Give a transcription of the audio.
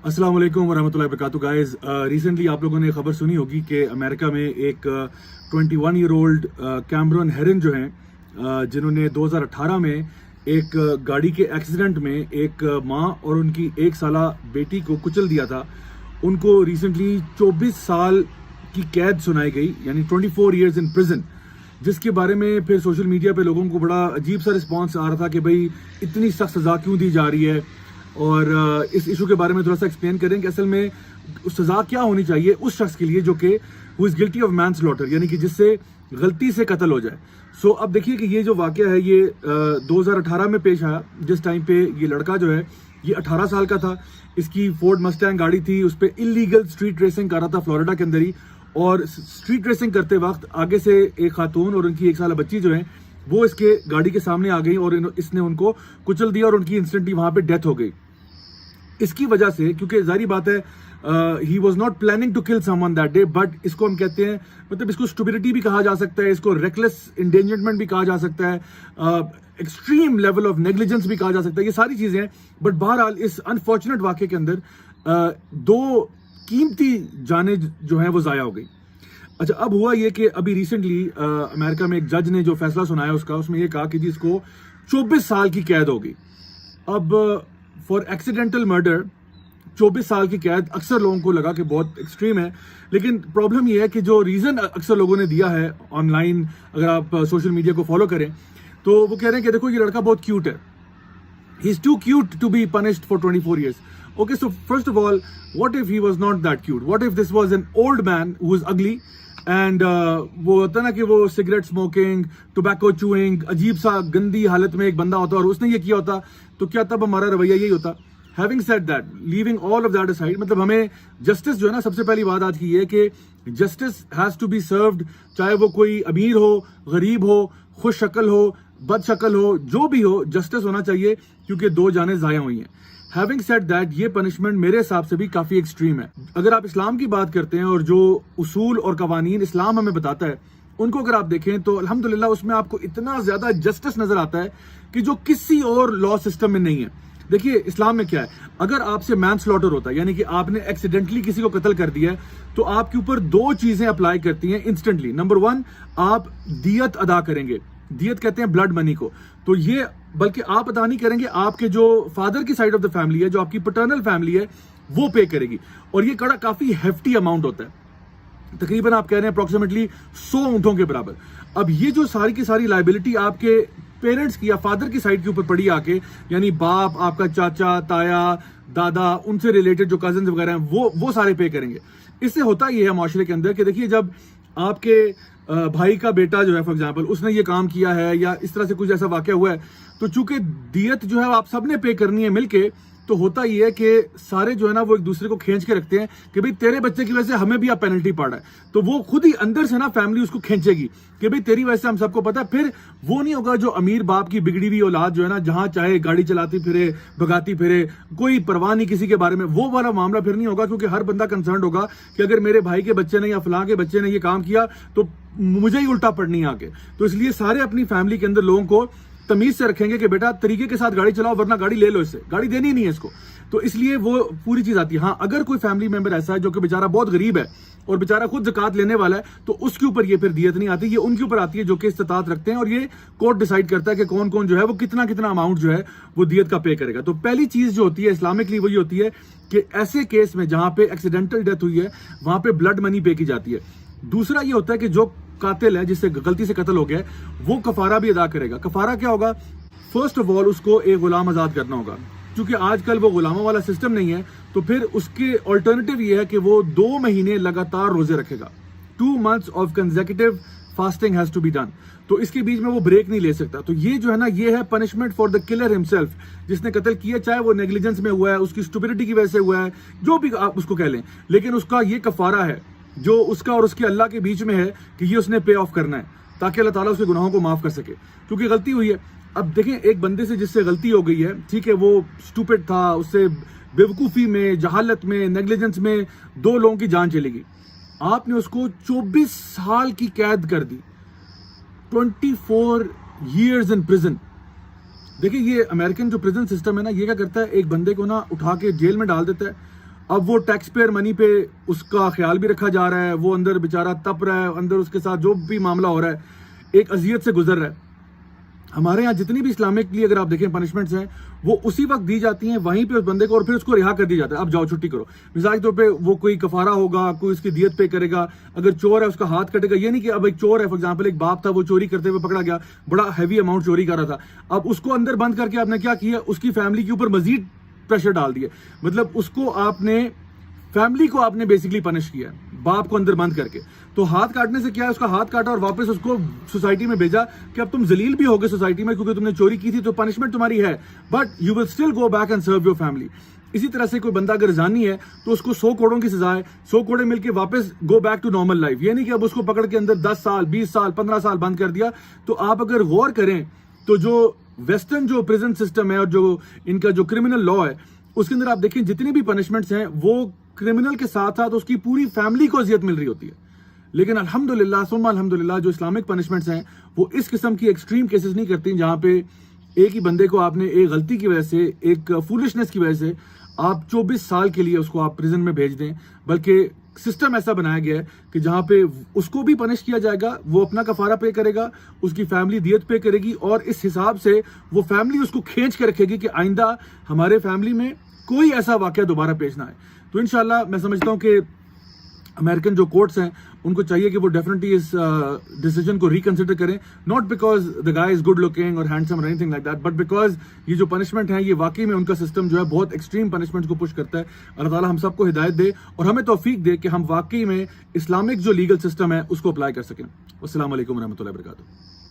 अस्सलाम वालेकुम वरहमतुल्लाहि वबरकातुहू गाइस। रिसेंटली आप लोगों ने खबर सुनी होगी कि अमेरिका में एक 21 ईयर ओल्ड कैमरन हेरन जो हैं जिन्होंने 2018 में एक गाड़ी के एक्सीडेंट में एक माँ और उनकी 1 साला बेटी को कुचल दिया था, उनको रिसेंटली 24 साल की कैद सुनाई गई, यानी 24 ईयर्स इन प्रिजन, जिसके बारे में फिर सोशल मीडिया पे लोगों को बड़ा अजीब सा रिस्पांस आ रहा था कि भाई इतनी सख्त सज़ा क्यों दी जा रही है। और इस इशू के बारे में थोड़ा सा एक्सप्लेन करें कि असल में सज़ा क्या होनी चाहिए उस शख्स के लिए जो कि हु इज़ गिल्टी ऑफ मैनस्लॉटर, यानी कि जिससे गलती से कत्ल हो जाए। सो अब देखिए कि ये जो वाक़या है ये 2018 में पेश आया, जिस टाइम पे ये लड़का जो है ये 18 साल का था, इसकी फोर्ड मस्टैंग गाड़ी थी, उस पर इलीगल स्ट्रीट रेसिंग कर रहा था फ्लोरिडा के अंदर ही, और स्ट्रीट रेसिंग करते वक्त आगे से एक खातून और उनकी 1 साल बच्ची जो है वो इसके गाड़ी के सामने आ गई और इसने उनको कुचल दिया और उनकी इंस्टेंटली वहां पे डेथ हो गई। इसकी वजह से, क्योंकि जारी बात है he was not planning to kill someone that day, but इसको हम कहते हैं, मतलब इसको स्टुपिडिटी भी कहा जा सकता है, इसको रेकलेस इंडेंजरमेंट भी कहा जा सकता है, एक्सट्रीम लेवल ऑफ नेग्लिजेंस भी कहा जा सकता है, ये सारी चीजें हैं। बट बहरहाल इस अनफॉर्चुनेट वाक़े के अंदर 2 कीमती जाने जो है वो जाया हो गई। अच्छा, अब हुआ ये कि अभी रिसेंटली अमेरिका में एक जज ने जो फैसला सुनाया उसमें ये कहा कि जी इसको 24 साल की कैद होगी। अब फॉर एक्सीडेंटल मर्डर 24 साल की कैद अक्सर लोगों को लगा कि बहुत एक्सट्रीम है, लेकिन प्रॉब्लम यह है कि जो रीज़न अक्सर लोगों ने दिया है ऑनलाइन, अगर आप सोशल मीडिया को फॉलो करें तो वो कह रहे हैं कि देखो ये लड़का बहुत क्यूट है, he is too cute to be punished for 24 years. Okay, so first of all, what if he was not that cute? What if this was an old man who was ugly and वो होता ना कि वो cigarette smoking, tobacco chewing, अजीब सा गंदी हालत में एक बंदा होता और उसने ये किया होता, तो क्या तब हमारा रवैया यही होता? Having said that, leaving all of that aside, मतलब हमें जस्टिस जो है ना, सबसे पहली बात आज की ये है कि justice has to be served, चाहे वो कोई अमीर हो, गरीब हो, खुश शक्ल हो, बद शक्ल हो, जो भी हो, जस्टिस होना चाहिए, क्योंकि 2 जानें ज़ाया हुई हैं। Having said that, ये पनिशमेंट मेरे हिसाब से भी काफी एक्सट्रीम है। अगर आप इस्लाम की बात करते हैं और जो उसूल और कवानीन इस्लाम हमें बताता है उनको अगर आप देखें तो अल्हम्दुलिल्लाह उसमें आपको इतना ज्यादा जस्टिस नजर आता है कि जो किसी और लॉ सिस्टम में नहीं है। देखिए इस्लाम में क्या है, अगर आपसे मैन स्लॉटर होता है, यानी कि आपने एक्सीडेंटली किसी को कत्ल कर दिया है, तो आपके ऊपर 2 चीजें अप्लाई करती हैं इंस्टेंटली। नंबर 1, आप दियत अदा करेंगे, दियत कहते हैं ब्लड मनी को, तो ये बल्कि आप अदा नहीं करेंगे, आपके जो फादर की साइड ऑफ द फैमिली है, जो आपकी पैटर्नल फैमिली है, वो पे करेगी, और ये काफी हेफ्टी अमाउंट होता है, तकरीबन आप कह रहे हैं अप्रोक्सीमेटली 100 ऊंटों के बराबर। अब ये जो सारी की सारी लाइबिलिटी आपके पेरेंट्स की या फादर की साइड के ऊपर पड़ी आके, यानी बाप, आपका चाचा, ताया, दादा, उनसे रिलेटेड जो कजन्स वगैरह हैं वो सारे पे करेंगे। इससे होता ये है माशरे के अंदर कि देखिए जब आपके भाई का बेटा जो है फॉर एग्जांपल उसने ये काम किया है या इस तरह से कुछ ऐसा वाकया हुआ है, तो चूंकि दियत जो है आप सबने पे करनी है मिलके, तो होता ये है कि सारे जो है ना वो एक दूसरे को खींच के रखते हैं कि भाई तेरे बच्चे की वजह से हमें भी अब पेनल्टी पड़ रहा है, तो वो खुद ही अंदर से ना फैमिली उसको खींचेगी कि भाई तेरी वजह से हम सबको पता है। फिर वो नहीं होगा जो अमीर बाप की बिगड़ी हुई औलाद जो है ना जहां चाहे गाड़ी चलाती फिरे, भगाती फिरे, कोई परवाह नहीं किसी के बारे में, वो वाला मामला फिर नहीं होगा, क्योंकि हर बंदा कंसर्न होगा कि अगर मेरे भाई के बच्चे ने या फलां के बच्चे ने ये काम किया तो मुझे ही उल्टा पड़नी है आके। तो इसलिए सारे अपनी फैमिली के अंदर लोगों को तमीज से रखेंगे कि बेटा तरीके के साथ गाड़ी चलाओ, वरना गाड़ी ले लो, इससे गाड़ी देनी नहीं है इसको। तो इसलिए वो पूरी चीज आती है। हाँ, अगर कोई फैमिली मेंबर ऐसा है जो कि बेचारा बहुत गरीब है और बेचारा खुद ज़कात लेने वाला है, तो उसके ऊपर ये फिर दियत नहीं आती, ये उनके ऊपर आती है जो कि इस्तात रखते हैं, और ये कोर्ट डिसाइड करता है कि कौन कौन जो है वो कितना कितना अमाउंट जो है वो दियत का पे करेगा। तो पहली चीज जो होती है इस्लामिकली वही होती है कि ऐसे केस में जहां पे एक्सीडेंटल डेथ हुई है वहां पे ब्लड मनी पे की जाती है। दूसरा ये होता है कि जो कातिल है, जिससे गलती से कत्ल हो गया है, वो कफारा भी अदा करेगा। कफारा क्या होगा? फर्स्ट ऑफ ऑल उसको एक गुलाम आजाद करना होगा, क्योंकि आजकल वो गुलामों वाला सिस्टम नहीं है, तो फिर उसके ऑल्टरनेटिव ये है कि वो 2 महीने लगातार रोजे रखेगा। 2 months of consecutive fasting has to be done, तो इसके बीच में वो ब्रेक नहीं ले सकता। तो ये जो है ना, ये है punishment for the killer himself, जिसने कत्ल किया, चाहे वो नेग्लिजेंस में हुआ है, उसकी स्टुपिडिटी की वजह से हुआ है, जो भी आप उसको कह लें, लेकिन उसका ये कफारा है जो उसका और उसके अल्लाह के बीच में है कि ये उसने पे ऑफ करना है, ताकि अल्लाह ताला उसके गुनाहों को माफ कर सके, क्योंकि गलती हुई है। अब देखें, एक बंदे से जिससे गलती हो गई है, ठीक है, वो स्टूपिड था, उससे बेवकूफ़ी में, जहालत में, नेग्लिजेंस में 2 लोगों की जान चली गई, आपने उसको 24 साल की कैद कर दी, 24 years इन प्रिजन। देखिए ये अमेरिकन जो प्रिजन सिस्टम है ना, ये क्या करता है, एक बंदे को ना उठा के जेल में डाल देता है, اب وہ ٹیکس پیئر منی پہ اس کا خیال بھی رکھا جا رہا ہے, وہ اندر بیچارہ تپ رہا ہے, اندر اس کے ساتھ جو بھی معاملہ ہو رہا ہے ایک اذیت سے گزر رہا ہے. ہمارے یہاں جتنی بھی اسلامکلی اگر آپ دیکھیں پنشمنٹس ہیں وہ اسی وقت دی جاتی ہیں وہیں پہ اس بندے کو, اور پھر اس کو رہا کر دیا جاتا ہے, اب جاؤ چھٹی کرو. مثال کے طور پہ وہ کوئی کفارہ ہوگا, کوئی اس کی دیت پے کرے گا, اگر چور ہے اس کا ہاتھ کٹے گا. یہ نہیں کہ اب ایک چور ہے, فار ایگزامپل ایک باپ تھا وہ چوری کرتے ہوئے پکڑا گیا, بڑا ہیوی اماؤنٹ چوری کر رہا تھا, اب اس کو اندر بند کر کے آپ نے کیا کیا, اس کی فیملی کے اوپر مزید پریشر ڈال دیا. مطلب اس کو آپ نے فیملی کو آپ نے بیسکلی پنش کیا ہے باپ کو اندر بند کر کے. تو ہاتھ کاٹنے سے کیا ہے, اس کا ہاتھ کاٹا اور واپس اس کو سوسائٹی میں بھیجا کہ اب تم ذلیل بھی ہوگے سوسائٹی میں کیونکہ تم نے چوری کی تھی, تو پنشمنٹ تمہاری ہے, but you will still go back and serve your family. اسی طرح سے کوئی بندہ اگر زانی ہے تو اس کو 100 کوڑوں کی سزا ہے, 100 کوڑے مل کے واپس go back to normal life. یہ نہیں کہ اب اس کو پکڑ کے اندر 10 سال 20 سال 15 سال بند کر دیا. تو آپ اگر غور کریں تو جو ویسٹرن جو پریزن سسٹم ہے اور جو ان کا جو کرمنل لا ہے اس کے اندر آپ دیکھیں جتنی بھی پنشمنٹس ہیں وہ کرمنل کے ساتھ ساتھ اس کی پوری فیملی کو اذیت مل رہی ہوتی ہے. لیکن الحمدللہ ثم الحمدللہ جو اسلامک پنشمنٹس ہیں وہ اس قسم کی ایکسٹریم کیسز نہیں کرتی جہاں پہ ایک ہی بندے کو آپ نے ایک غلطی کی وجہ سے, ایک فولشنس کی وجہ سے آپ 24 سال کے لیے اس کو آپ پریزن میں بھیج دیں. بلکہ سسٹم ایسا بنایا گیا ہے کہ جہاں پہ اس کو بھی پنش کیا جائے گا, وہ اپنا کفارہ پے کرے گا, اس کی فیملی دیت پے کرے گی, اور اس حساب سے وہ فیملی اس کو کھینچ کے رکھے گی کہ آئندہ ہمارے فیملی میں کوئی ایسا واقعہ دوبارہ پیش نہ آئے. تو انشاءاللہ میں سمجھتا ہوں کہ امریکن جو کورٹس ہیں ان کو چاہیے کہ وہ ڈیفینیٹلی اس ڈیسیجن کو ریکنسیڈر کریں, not because the guy is good looking اور ہینڈسم اور any thing like that, but because یہ جو پنشمنٹ ہے یہ واقعی میں ان کا سسٹم جو ہے بہت ایکسٹریم پنشمنٹ کو پش کرتا ہے. اللہ تعالیٰ ہم سب کو ہدایت دے اور ہمیں توفیق دے کہ ہم واقعی میں اسلامک جو لیگل سسٹم ہے اس کو اپلائی کر سکیں. السلام علیکم ورحمۃ اللہ وبرکاتہ.